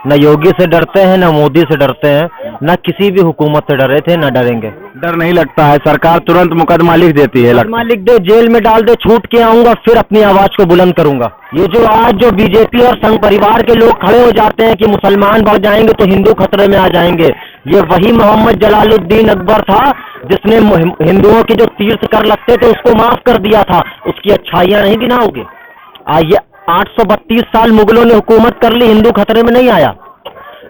न योगी से डरते हैं, न मोदी से डरते हैं, न किसी भी हुकूमत से डरे थे, न डरेंगे। डर नहीं लगता है? सरकार तुरंत मुकदमा लिख देती है। मुकदमा लिख दे, जेल में डाल दे, छूट के आऊंगा, फिर अपनी आवाज को बुलंद करूंगा। ये जो आज जो बीजेपी और संघ परिवार के लोग खड़े हो जाते हैं कि मुसलमान बढ़ जाएंगे तो हिंदू खतरे में आ जाएंगे, ये वही मोहम्मद जलालुद्दीन अकबर था जिसने हिंदुओं के जो तीर्थ कर लगते थे उसको माफ कर दिया था। उसकी अच्छाइयां नहीं गिनाओगे? ये 832 साल मुगलों ने हुकूमत कर ली, हिंदू खतरे में नहीं आया।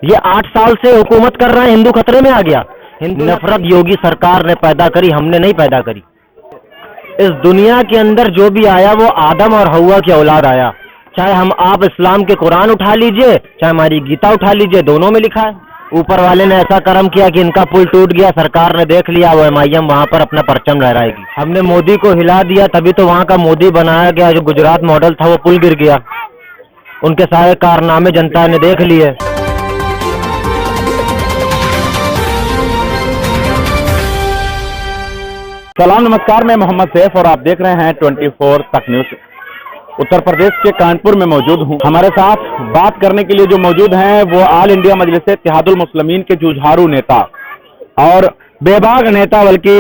ये 8 साल से हुकूमत कर रहा है, हिंदू खतरे में आ गया। नफरत योगी सरकार ने पैदा करी, हमने नहीं पैदा करी। इस दुनिया के अंदर जो भी आया वो आदम और हव्वा की औलाद आया। चाहे आप इस्लाम के कुरान उठा लीजिए, चाहे हमारी गीता उठा लीजिए, दोनों में लिखा है। ऊपर वाले ने ऐसा कर्म किया कि इनका पुल टूट गया, सरकार ने देख लिया, वो MIM वहां पर अपना परचम लहराएगी। हमने मोदी को हिला दिया, तभी तो वहां का मोदी बनाया गया। जो गुजरात मॉडल था वो पुल गिर गया। उनके सारे कारनामे जनता ने देख लिए। सलाम नमस्कार, मैं मोहम्मद सैफ और आप देख रहे हैं 24 तक न्यूज। उत्तर प्रदेश के कानपुर में मौजूद हूं। हमारे साथ बात करने के लिए जो मौजूद हैं वो ऑल इंडिया मजलिस इत्तेहादुल मुस्लिमीन के जुझारू नेता और बेबाक नेता बल्कि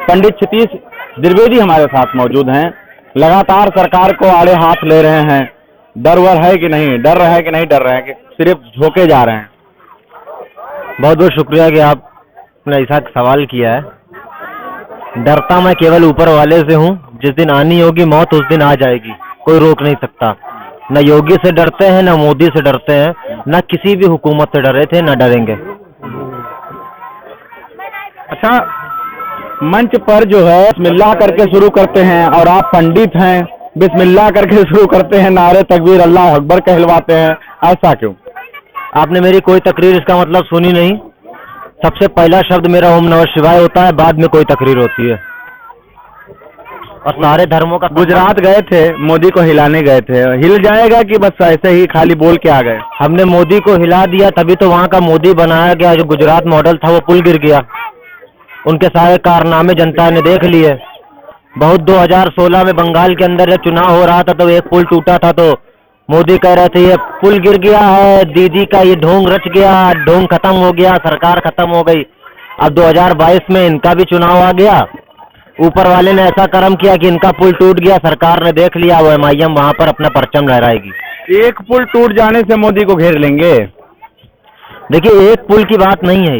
पंडित क्षितिज द्विवेदी हमारे साथ मौजूद हैं। लगातार सरकार को आड़े हाथ ले रहे हैं। डर वर है कि नहीं, डर रहे हैं कि नहीं डर रहे हैं, कि सिर्फ झोंके जा रहे हैं? बहुत बहुत शुक्रिया कि आपने ऐसा सवाल किया है। डरता मैं केवल ऊपर वाले से हूँ। जिस दिन आनी होगी मौत उस दिन आ जाएगी, कोई रोक नहीं सकता। न योगी से डरते हैं, न मोदी से डरते हैं, न किसी भी हुकूमत से डरे थे, न डरेंगे। अच्छा, मंच पर जो है बिस्मिल्लाह करके शुरू करते हैं और आप पंडित हैं, बिस्मिल्लाह करके शुरू करते हैं, नारे तकबीर अल्लाह अकबर कहलवाते हैं, ऐसा क्यों? आपने मेरी कोई तकरीर इसका मतलब सुनी नहीं। सबसे पहला शब्द मेरा ओम नमः शिवाय होता है, बाद में कोई तकरीर होती है। और सारे धर्मों का गुजरात गए थे, मोदी को हिलाने गए थे, हिल जाएगा कि बस ऐसे ही खाली बोल के आ गए? हमने मोदी को हिला दिया, तभी तो वहां का मोदी बनाया गया। जो गुजरात मॉडल था वो पुल गिर गया। उनके सारे कारनामे जनता ने देख लिए। बहुत 2016 में बंगाल के अंदर जब चुनाव हो रहा था तो एक पुल टूटा था, तो मोदी कह रहे थे ये पुल गिर गया है, दीदी का ये ढोंग रच गया, ढोंग खत्म हो गया, सरकार खत्म हो गई। अब 2022 में इनका भी चुनाव आ गया। ऊपर वाले ने ऐसा कर्म किया कि इनका पुल टूट गया, सरकार ने देख लिया, वो MIM वहां पर अपना परचम लहराएगी। एक पुल टूट जाने से मोदी को घेर लेंगे? देखिए, एक पुल की बात नहीं है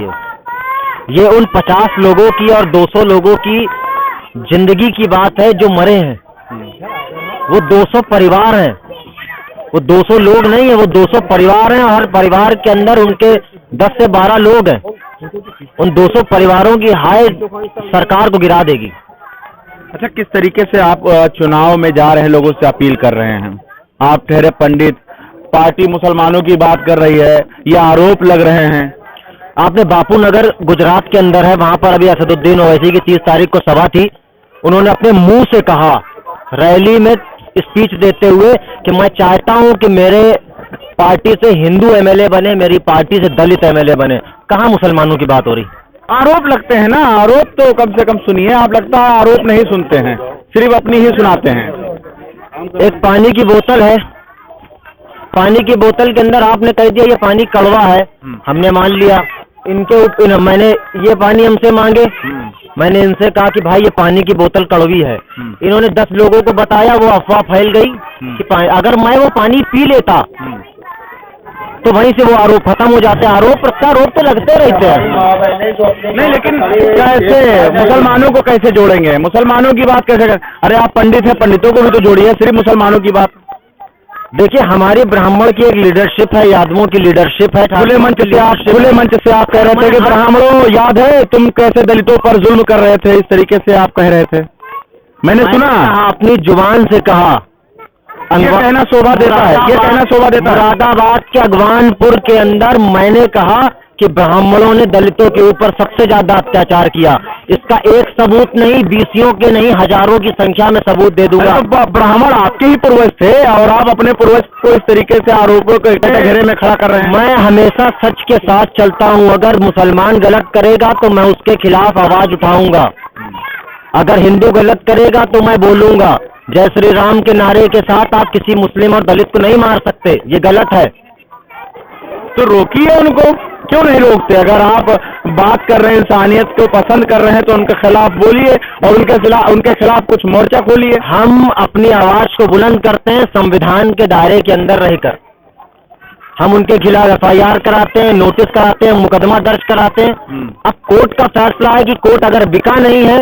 ये उन 50 लोगों की और 200 लोगों की जिंदगी की बात है जो मरे हैं। वो 200 परिवार हैं, वो 200 लोग नहीं है, वो 200 परिवार हैं। हर परिवार के अंदर उनके 10 से 12 लोग हैं। उन 200 परिवारों की हाय सरकार को गिरा देगी। अच्छा, किस तरीके से आप चुनाव में जा रहे लोगों से अपील कर रहे हैं? आप ठहरे पंडित, पार्टी मुसलमानों की बात कर रही है, ये आरोप लग रहे हैं। आपने बापू नगर गुजरात के अंदर है, वहां पर अभी असदुद्दीन ओवैसी की 30 तारीख को सभा थी। उन्होंने अपने मुंह से कहा रैली में स्पीच देते हुए कि मैं चाहता हूं कि मेरे पार्टी से हिंदू MLA बने, मेरी पार्टी से दलित MLA बने। कहां मुसलमानों की बात हो रही? आरोप लगते हैं ना, आरोप तो कम से कम सुनिए। आप लगता है आरोप नहीं सुनते हैं, सिर्फ अपनी ही सुनाते हैं। एक पानी की बोतल है, पानी की बोतल के अंदर आपने कह दिया ये पानी कड़वा है, हमने मान लिया। मैंने ये पानी हमसे मांगे, मैंने इनसे कहा कि भाई ये पानी की बोतल कड़वी है। इन्होंने 10 लोगों को बताया, वो अफवाह फैल गई कि अगर मैं वो पानी पी लेता तो वहीं से वो आरोप खत्म हो जाते हैं। आरोप प्रत्यारोप तो लगते रहते हैं। नहीं, लेकिन कैसे मुसलमानों को कैसे जोड़ेंगे? मुसलमानों की बात कैसे करें? अरे आप पंडित हैं, पंडितों को भी तो जोड़िए, सिर्फ मुसलमानों की बात। देखिए, हमारी ब्राह्मण की एक लीडरशिप है, यादवों की लीडरशिप है। खुले मंच से आप कह रहे थे कि ब्राह्मणों, याद है तुम कैसे दलितों पर जुल्म कर रहे थे, इस तरीके से आप कह रहे थे, मैंने सुना। अपनी जुबान से कहा। ये कहना शोभा देता है, ये कहना शोभा देता है। मुरादाबाद के अगवानपुर के अंदर मैंने कहा कि ब्राह्मणों ने दलितों के ऊपर सबसे ज्यादा अत्याचार किया। इसका एक सबूत नहीं, 20 के नहीं, हजारों की संख्या में सबूत दे दूंगा। तो ब्राह्मण आपके ही पूर्वज थे और आप अपने पूर्वज को इस तरीके से आरोपों को घेरे में खड़ा कर रहे हैं। मैं हमेशा सच के साथ चलता हूं। अगर मुसलमान गलत करेगा तो मैं उसके खिलाफ आवाज उठाऊंगा। अगर हिंदू गलत करेगा तो मैं बोलूंगा। जय श्री राम के नारे के साथ आप किसी मुस्लिम और दलित को नहीं मार सकते, ये गलत है। तो रोकिए उनको, क्यों नहीं रोकते? अगर आप बात कर रहे हैं, इंसानियत को पसंद कर रहे हैं, तो उनके खिलाफ बोलिए और उनके खिलाफ कुछ मोर्चा खोलिए। हम अपनी आवाज को बुलंद करते हैं संविधान के दायरे के अंदर रहकर। हम उनके खिलाफ FIR कराते हैं, नोटिस कराते हैं, मुकदमा दर्ज कराते हैं। अब कोर्ट का फैसला है कि कोर्ट अगर बिका नहीं है,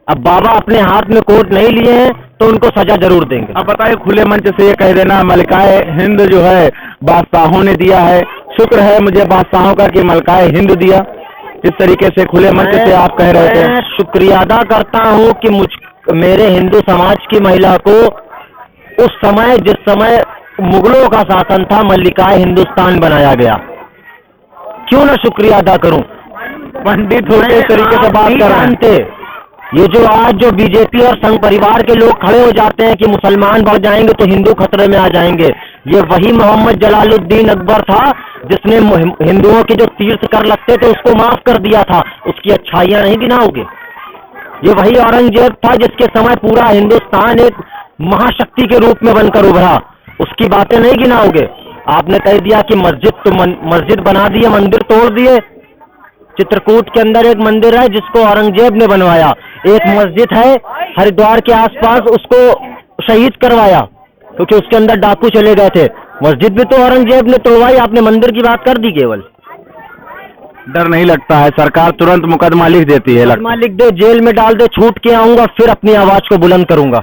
अब बाबा अपने हाथ में कोर्ट नहीं लिए हैं, तो उनको सजा जरूर देंगे। अब बताइए, खुले मंच से ये कह देना मलकाए हिंद जो है बादशाहों ने दिया है, शुक्र है मुझे बादशाहों का कि मलकाए हिंद दिया, इस तरीके से खुले मंच से आप कह रहे थे। मैं शुक्रिया अदा करता हूं कि मेरे हिंदू समाज की महिला को उस समय, जिस समय मुगलों का शासन था, मल्लिकाए हिंदुस्तान बनाया गया। क्यों ना शुक्रिया अदा करूं? पंडित होते इस तरीके से बात कर रहे हैं। ये जो आज जो बीजेपी और संघ परिवार के लोग खड़े हो जाते हैं कि मुसलमान बढ़ जाएंगे तो हिंदू खतरे में आ जाएंगे, ये वही मोहम्मद जलालुद्दीन अकबर था जिसने हिंदुओं के जो तीर्थ कर लगते थे उसको माफ कर दिया था। उसकी अच्छाइयां नहीं गिनाओगे? ये वही औरंगजेब था जिसके समय पूरा हिंदुस्तान एक महाशक्ति के रूप में बनकर उभरा, उसकी बातें नहीं गिनाओगे? आपने कह दिया कि मस्जिद बना दिए, मंदिर तोड़ दिए। चित्रकूट के अंदर एक मंदिर है जिसको औरंगजेब ने बनवाया, एक मस्जिद है हरिद्वार के आसपास, उसको शहीद करवाया क्योंकि उसके अंदर डाकू चले गए थे। मस्जिद भी तो औरंगजेब ने तोड़वाई, आपने मंदिर की बात कर दी केवल। डर नहीं लगता है? सरकार तुरंत मुकदमा लिख देती है। मुकदमा लिख दे, जेल में डाल दे, छूट के आऊंगा, फिर अपनी आवाज को बुलंद करूंगा।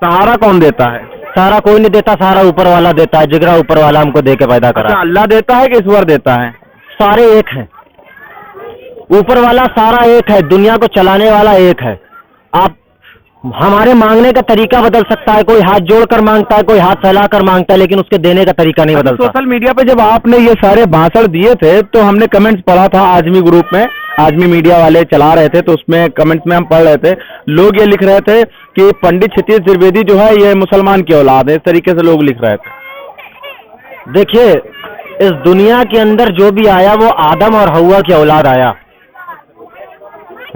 सहारा कौन देता है? सहारा कोई नहीं देता, सहारा ऊपर वाला देता है। जिगरा ऊपर वाला हमको दे के पैदा करा। अच्छा, अल्लाह देता है कि ईश्वर देता है? सारे एक हैं, ऊपर वाला सारा एक है, दुनिया को चलाने वाला एक है। आप हमारे मांगने का तरीका बदल सकता है, कोई हाथ जोड़कर मांगता है, कोई हाथ फैलाकर मांगता है, लेकिन उसके देने का तरीका नहीं बदलता। सोशल मीडिया पे जब आपने ये सारे भाषण दिए थे तो हमने कमेंट्स पढ़ा था, आजमी ग्रुप में, आजमी मीडिया वाले चला रहे थे, तो उसमें कमेंट्स में हम पढ़ रहे थे, लोग ये लिख रहे थे कि पंडित क्षितिज त्रिवेदी जो है ये मुसलमान की औलाद है, इस तरीके से लोग लिख रहे थे। देखिए, इस दुनिया के अंदर जो भी आया वो आदम और हव्वा की औलाद आया,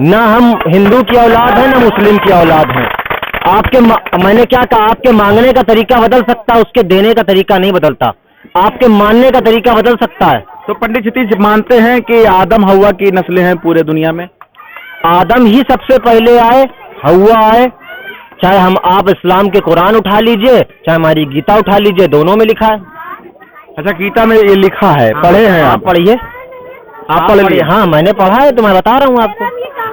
ना हम हिंदू की औलाद है ना मुस्लिम की औलाद है। मैंने क्या कहा, आपके मांगने का तरीका बदल सकता है, उसके देने का तरीका नहीं बदलता। आपके मानने का तरीका बदल सकता है। तो पंडित क्षितिज मानते हैं कि आदम हव्वा की नस्लें हैं पूरे दुनिया में? आदम ही सबसे पहले आए, हव्वा आए। चाहे आप इस्लाम के कुरान उठा लीजिए, चाहे हमारी गीता उठा लीजिए, दोनों में लिखा है। अच्छा, गीता में ये लिखा है? पढ़े हैं आप? पढ़िए, आप पढ़ लीजिए। हाँ, मैंने पढ़ा है तो मैं बता रहा हूँ आपको,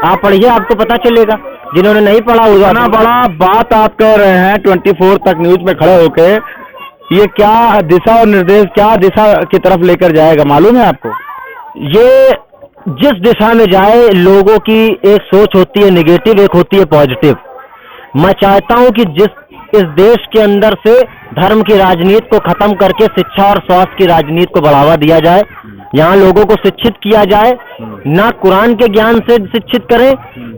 आप पढ़िए, आपको पता चलेगा। जिन्होंने नहीं पढ़ा होगा। इतना बड़ा बात आप कह रहे हैं 24 तक न्यूज में खड़े होके, ये क्या दिशा और निर्देश, क्या दिशा की तरफ लेकर जाएगा मालूम है आपको? ये जिस दिशा में जाए, लोगों की एक सोच होती है नेगेटिव, एक होती है पॉजिटिव। मैं चाहता हूं कि इस देश के अंदर से धर्म की राजनीति को खत्म करके शिक्षा और स्वास्थ्य की राजनीति को बढ़ावा दिया जाए। यहाँ लोगों को शिक्षित किया जाए, ना कुरान के ज्ञान से शिक्षित करें,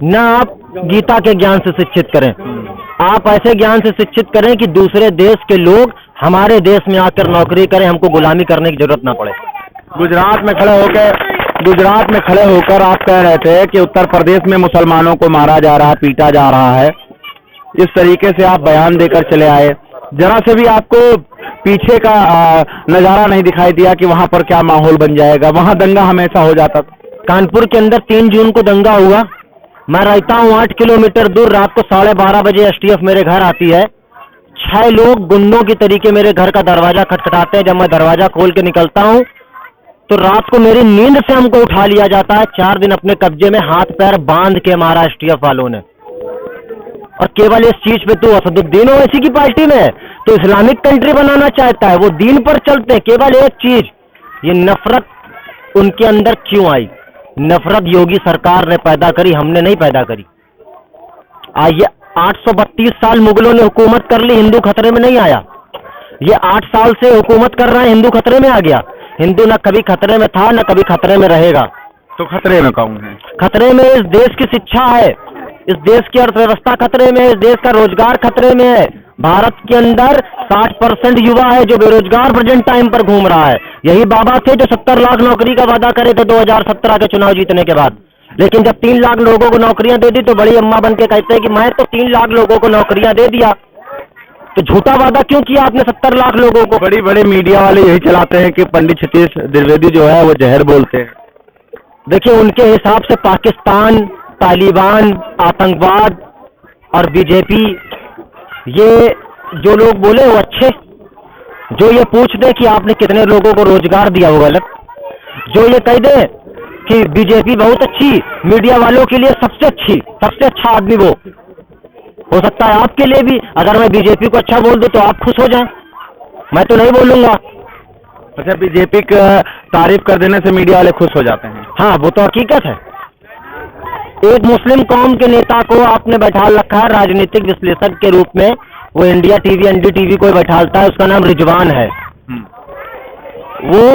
ना आप गीता के ज्ञान से शिक्षित करें। आप ऐसे ज्ञान से शिक्षित करें कि दूसरे देश के लोग हमारे देश में आकर नौकरी करें, हमको गुलामी करने की जरूरत ना पड़े। गुजरात में खड़े होकर आप कह रहे थे कि उत्तर प्रदेश में मुसलमानों को मारा जा रहा है, पीटा जा रहा है, इस तरीके से आप बयान देकर चले आए। जरा से भी आपको पीछे का नजारा नहीं दिखाई दिया कि वहां पर क्या माहौल बन जाएगा? वहां दंगा हमेशा हो जाता था। कानपुर के अंदर 3 जून को दंगा हुआ। मैं रहता हूँ 8 किलोमीटर दूर, रात को 12:30 बजे STF मेरे घर आती है। 6 लोग गुंडों की तरीके मेरे घर का दरवाजा खटखटाते हैं। जब मैं दरवाजा खोल के निकलता हूँ तो रात को मेरी नींद से हमको उठा लिया जाता है। 4 दिन अपने कब्जे में हाथ पैर बांध के मारा STF वालों ने। और केवल इस चीज पे तो असदुद्दीन ओवैसी की पार्टी में तो इस्लामिक कंट्री बनाना चाहता है, वो दीन पर चलते हैं। केवल एक चीज, ये नफरत उनके अंदर क्यों आई? नफरत योगी सरकार ने पैदा करी, हमने नहीं पैदा करी। ये 832 साल मुगलों ने हुकूमत कर ली, हिंदू खतरे में नहीं आया। ये 8 साल से हुकूमत कर रहे हैं, हिंदू खतरे में आ गया। हिंदू ना कभी खतरे में था, ना कभी खतरे में रहेगा। तो खतरे में कौन है? खतरे में इस देश की शिक्षा है, इस देश की अर्थव्यवस्था खतरे में है, इस देश का रोजगार खतरे में है। भारत के अंदर 60% युवा है जो बेरोजगार प्रेजेंट टाइम पर घूम रहा है। यही बाबा थे जो 70 लाख नौकरी का वादा करे थे 2017 के चुनाव जीतने के बाद। लेकिन जब 3 लाख लोगों को नौकरियां दे दी तो बड़ी अम्मा बन के कहते हैं कि मैं तो 3 लाख लोगों को नौकरियां दे दिया। तो झूठा वादा क्यों किया आपने 70 लाख लोगों को? बड़ी बड़े मीडिया वाले यही चलाते हैं कि पंडित क्षितिज द्विवेदी जो है वो जहर बोलते हैं। देखिए, उनके हिसाब से पाकिस्तान, तालिबान, आतंकवाद और बीजेपी, ये जो लोग बोले वो अच्छे। जो ये पूछ दे कि आपने कितने लोगों को रोजगार दिया वो गलत। जो ये कह दे कि बीजेपी बहुत अच्छी, मीडिया वालों के लिए सबसे अच्छी, सबसे अच्छा आदमी वो हो सकता है आपके लिए भी। अगर मैं बीजेपी को अच्छा बोल दूं तो आप खुश हो जाएं, मैं तो नहीं बोलूंगा। अच्छा, बीजेपी का तारीफ कर देने से मीडिया वाले खुश हो जाते हैं? हाँ, वो तो हकीकत है। एक मुस्लिम कौम के नेता को आपने बैठा रखा है राजनीतिक विश्लेषक के रूप में, वो इंडिया टीवी, एनडीटीवी को बैठालता है, उसका नाम रिजवान है। वो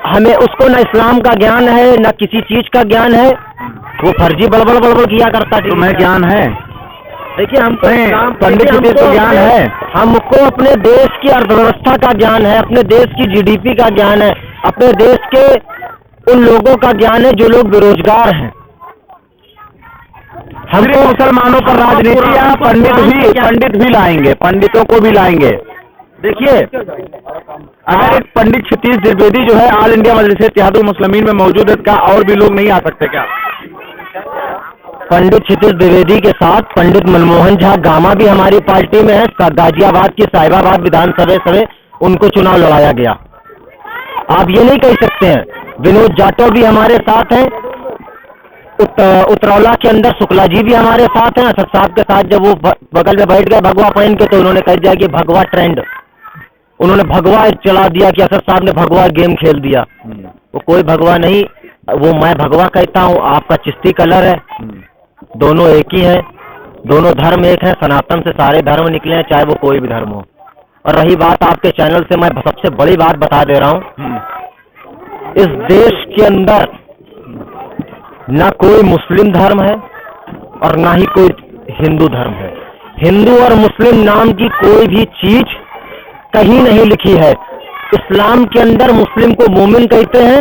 हमें, उसको न इस्लाम का ज्ञान है न किसी चीज का ज्ञान है, वो फर्जी बड़बड़ बड़बड़ किया करता है। तुम्हें ज्ञान है? देखिए, हमको पंडित क्षितिज को ज्ञान है, हमको अपने देश की अर्थव्यवस्था का ज्ञान है, अपने देश की जीडीपी का ज्ञान है, अपने देश के उन लोगों का ज्ञान है जो लोग बेरोजगार हैं। हमको मुसलमानों पर राजनीति या पंडित भी लाएंगे, पंडितों को भी लाएंगे। देखिए, अगर एक पंडित क्षितिज द्विवेदी जो है ऑल इंडिया मजलिस इत्तेहादुल मुस्लिमीन में मौजूद है, क्या और भी लोग नहीं आ सकते क्या? पंडित क्षितिज द्विवेदी के साथ पंडित मनमोहन झा गामा भी हमारी पार्टी में है। गाजियाबाद की साहिबाबाद विधानसभा से उनको चुनाव लड़ाया गया। आप ये नहीं कह सकते हैं। विनोद जाटव भी हमारे साथ हैं। उतरौला के अंदर शुक्ला जी भी हमारे साथ हैं। असद साहब के साथ जब वो बगल में बैठ गए भगवा पहन के, तो उन्होंने कह दिया कि भगवा ट्रेंड, उन्होंने भगवा चला दिया कि असद साहब ने भगवा गेम खेल दिया। वो कोई भगवा नहीं, वो मैं भगवा कहता हूँ, आपका चिश्ती कलर है। दोनों एक ही हैं, दोनों धर्म एक है। सनातन से सारे धर्म निकले हैं, चाहे वो कोई भी धर्म हो। और रही बात आपके चैनल से, मैं सबसे बड़ी बात बता दे रहा हूँ, इस देश के अंदर ना कोई मुस्लिम धर्म है और ना ही कोई हिंदू धर्म है। हिंदू और मुस्लिम नाम की कोई भी चीज कहीं नहीं लिखी है। इस्लाम के अंदर मुस्लिम को मोमिन कहते हैं